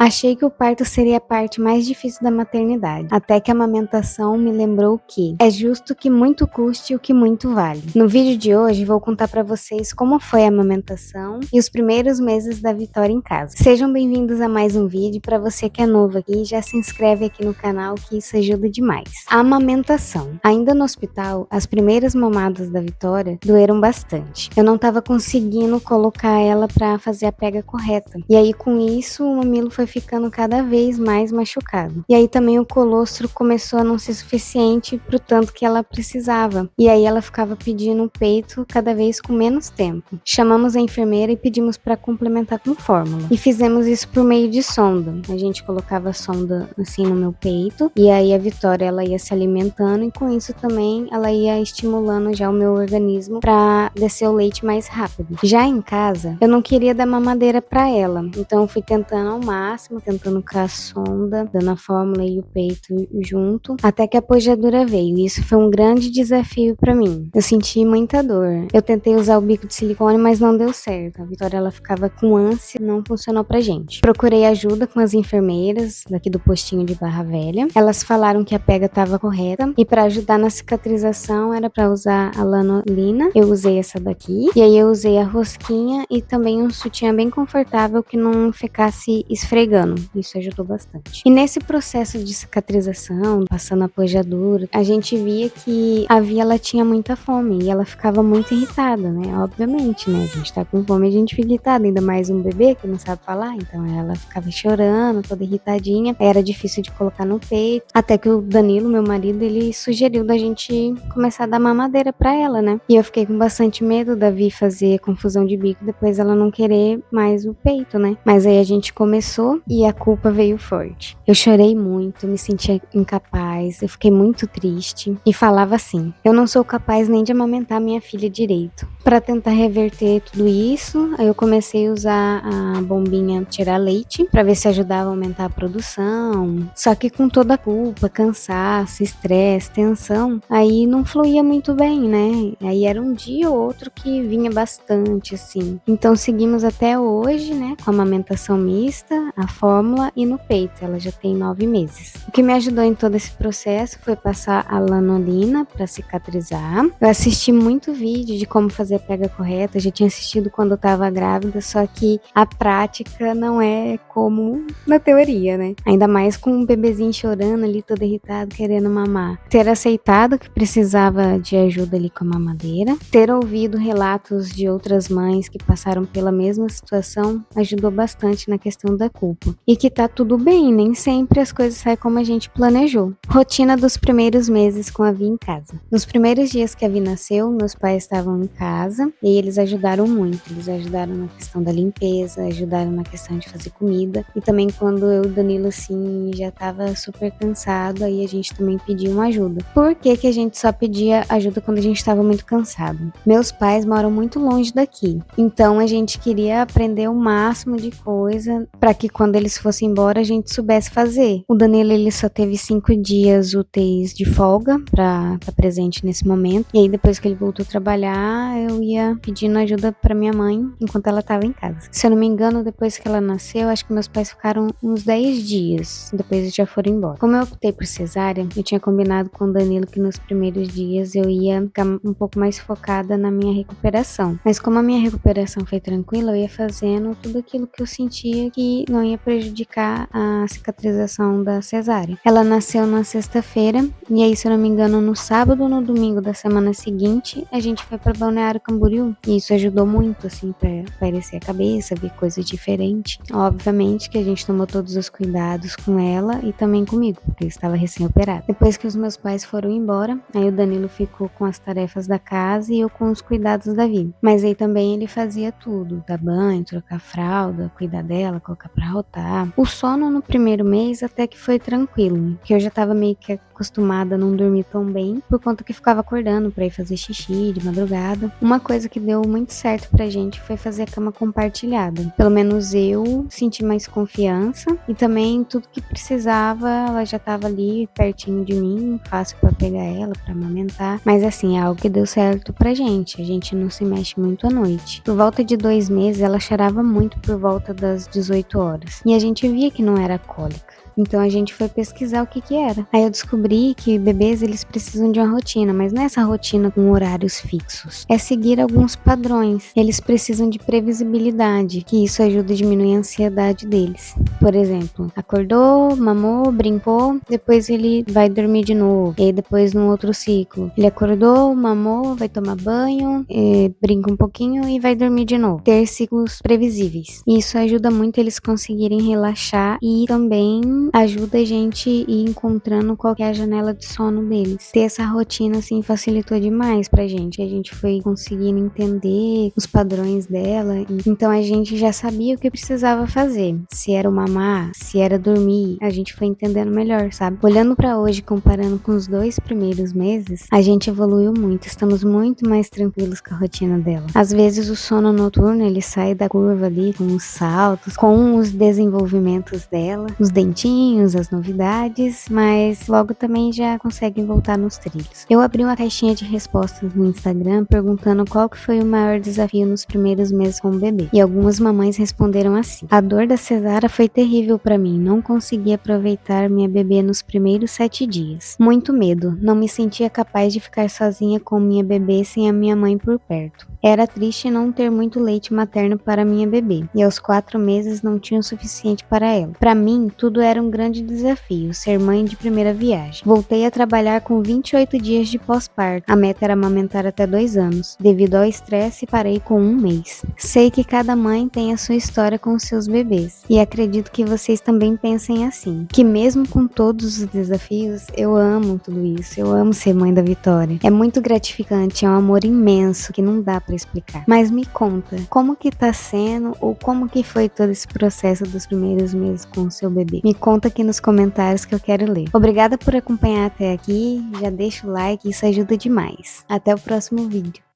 Achei que o parto seria a parte mais difícil da maternidade, até que a amamentação me lembrou que é justo que muito custe o que muito vale. No vídeo de hoje vou contar para vocês como foi a amamentação e os primeiros meses da Vitória em casa. Sejam bem-vindos a mais um vídeo. Para você que é novo aqui, já se inscreve aqui no canal que isso ajuda demais. A amamentação. Ainda no hospital, as primeiras mamadas da Vitória doeram bastante. Eu não estava conseguindo colocar ela para fazer a pega correta. E aí com isso o mamilo foi ficando cada vez mais machucado. E aí também o colostro começou a não ser suficiente pro tanto que ela precisava. E aí ela ficava pedindo o peito cada vez com menos tempo. Chamamos a enfermeira e pedimos para complementar com fórmula. E fizemos isso por meio de sonda. A gente colocava a sonda assim no meu peito e aí a Vitória ela ia se alimentando e com isso também ela ia estimulando já o meu organismo para descer o leite mais rápido. Já em casa, eu não queria dar mamadeira para ela, então eu fui tentando ao máximo, tentando com a sonda, dando a fórmula e o peito junto, até que a pojadura veio. E isso foi um grande desafio para mim. Eu senti muita dor. Eu tentei usar o bico de silicone, mas não deu certo. A Vitória ela ficava com ânsia, não funcionou pra gente. Procurei ajuda com as enfermeiras daqui do postinho de Barra Velha. Elas falaram que a pega estava correta e para ajudar na cicatrização era para usar a lanolina. Eu usei essa daqui e aí eu usei a rosquinha e também um sutiã bem confortável que não ficasse esfregando. Isso ajudou bastante. E nesse processo de cicatrização, passando a pojadura, a gente via que a Via ela tinha muita fome e ela ficava muito irritada, né? Obviamente, né? A gente tá com fome, a gente fica irritada, ainda mais um bebê que não sabe falar, então ela ficava chorando, toda irritadinha. Era difícil de colocar no peito, até que o Danilo, meu marido, ele sugeriu da gente começar a dar mamadeira pra ela, né? E eu fiquei com bastante medo da Vi fazer confusão de bico, depois ela não querer mais o peito, né? Mas aí a gente começou e a culpa veio forte. Eu chorei muito, me sentia incapaz, eu fiquei muito triste e falava assim: eu não sou capaz nem de amamentar minha filha direito. Para tentar reverter tudo isso, aí eu comecei a usar a bombinha tirar leite para ver se ajudava a aumentar a produção. Só que com toda a culpa, cansaço, estresse, tensão, aí não fluía muito bem, né? Aí era um dia ou outro que vinha bastante assim. Então seguimos até hoje, né, com a amamentação mista, a fórmula e no peito. Ela já tem 9 meses. O que me ajudou em todo esse processo foi passar a lanolina para cicatrizar. Eu assisti muito vídeo de como fazer a pega correta, eu já tinha assistido quando eu estava grávida, só que a prática não é como na teoria, né? Ainda mais com um bebezinho chorando ali, todo irritado, querendo mamar. Ter aceitado que precisava de ajuda ali com a mamadeira, ter ouvido relatos de outras mães que passaram pela mesma situação, ajudou bastante na questão da culpa. E que tá tudo bem, nem sempre as coisas saem como a gente planejou. Rotina dos primeiros meses com a Vi em casa. Nos primeiros dias que a Vi nasceu, meus pais estavam em casa e eles ajudaram muito. Eles ajudaram na questão da limpeza, ajudaram na questão de fazer comida. E também quando eu e o Danilo, assim, já tava super cansado, aí a gente também pediu uma ajuda. Por que que a gente só pedia ajuda quando a gente tava muito cansado? Meus pais moram muito longe daqui, então a gente queria aprender o máximo de coisa para que quando eles fossem embora a gente soubesse fazer. O Danilo, ele só teve 5 dias úteis de folga para estar presente nesse momento. E aí depois que ele voltou a trabalhar, eu ia pedindo ajuda para minha mãe enquanto ela estava em casa. Se eu não me engano, depois que ela nasceu, acho que meus pais ficaram uns 10 dias, depois eles já foram embora. Como eu optei por cesárea, eu tinha combinado com o Danilo que nos primeiros dias eu ia ficar um pouco mais focada na minha recuperação. Mas como a minha recuperação foi tranquila, eu ia fazendo tudo aquilo que eu sentia que não ia prejudicar a cicatrização da cesárea. Ela nasceu na sexta-feira e aí, se eu não me engano, no sábado ou no domingo da semana seguinte, a gente foi para Balneário Camboriú. E isso ajudou muito, assim, para espairecer a cabeça, ver coisas diferentes. Obviamente que a gente tomou todos os cuidados com ela e também comigo, porque eu estava recém-operada. Depois que os meus pais foram embora, aí o Danilo ficou com as tarefas da casa e eu com os cuidados da vida. Mas aí também ele fazia tudo, dar banho, trocar fralda, cuidar dela, colocar pra rotar. O sono no primeiro mês até que foi tranquilo, que eu já tava meio que acostumada a não dormir tão bem, por conta que ficava acordando pra ir fazer xixi de madrugada. Uma coisa que deu muito certo pra gente foi fazer a cama compartilhada. Pelo menos eu senti mais confiança e também tudo que precisava, ela já tava ali pertinho de mim, fácil pra pegar ela, pra amamentar. Mas assim, é algo que deu certo pra gente. A gente não se mexe muito à noite. Por volta de 2 meses, ela chorava muito por volta das 18 horas. E a gente via que não era cólica. Então a gente foi pesquisar o que que era. Aí eu descobri que bebês eles precisam de uma rotina, mas não é essa rotina com horários fixos. É seguir alguns padrões. Eles precisam de previsibilidade, que isso ajuda a diminuir a ansiedade deles. Por exemplo, acordou, mamou, brincou, depois ele vai dormir de novo. E aí depois no outro ciclo, ele acordou, mamou, vai tomar banho, brinca um pouquinho e vai dormir de novo. Ter ciclos previsíveis. Isso ajuda muito eles conseguirem relaxar e também ajuda a gente ir encontrando qual que é a janela de sono deles. Ter essa rotina, assim, facilitou demais pra gente. A gente foi conseguindo entender os padrões dela. Então a gente já sabia o que precisava fazer. Se era o mamar, se era dormir, a gente foi entendendo melhor, sabe? Olhando pra hoje, comparando com os 2 primeiros meses, a gente evoluiu muito. Estamos muito mais tranquilos com a rotina dela. Às vezes o sono noturno, ele sai da curva ali com os saltos, com os desenvolvimentos dela, os dentinhos, as novidades, mas logo também já conseguem voltar nos trilhos. Eu abri uma caixinha de respostas no Instagram perguntando qual que foi o maior desafio nos primeiros meses com o bebê. E algumas mamães responderam assim: a dor da cesárea foi terrível para mim, não consegui aproveitar minha bebê nos primeiros 7 dias. Muito medo, não me sentia capaz de ficar sozinha com minha bebê sem a minha mãe por perto. Era triste não ter muito leite materno para minha bebê, e aos 4 meses não tinha o suficiente para ela. Para mim, tudo era um grande desafio, ser mãe de primeira viagem. Voltei a trabalhar com 28 dias de pós-parto. A meta era amamentar até 2 anos. Devido ao estresse, parei com 1 mês. Sei que cada mãe tem a sua história com seus bebês, e acredito que vocês também pensem assim, que mesmo com todos os desafios, eu amo tudo isso, eu amo ser mãe da Vitória. É muito gratificante, é um amor imenso que não dá pra explicar. Mas me conta, como que tá sendo ou como que foi todo esse processo dos primeiros meses com o seu bebê? Me conta aqui nos comentários que eu quero ler. Obrigada por acompanhar até aqui, já deixa o like, isso ajuda demais. Até o próximo vídeo.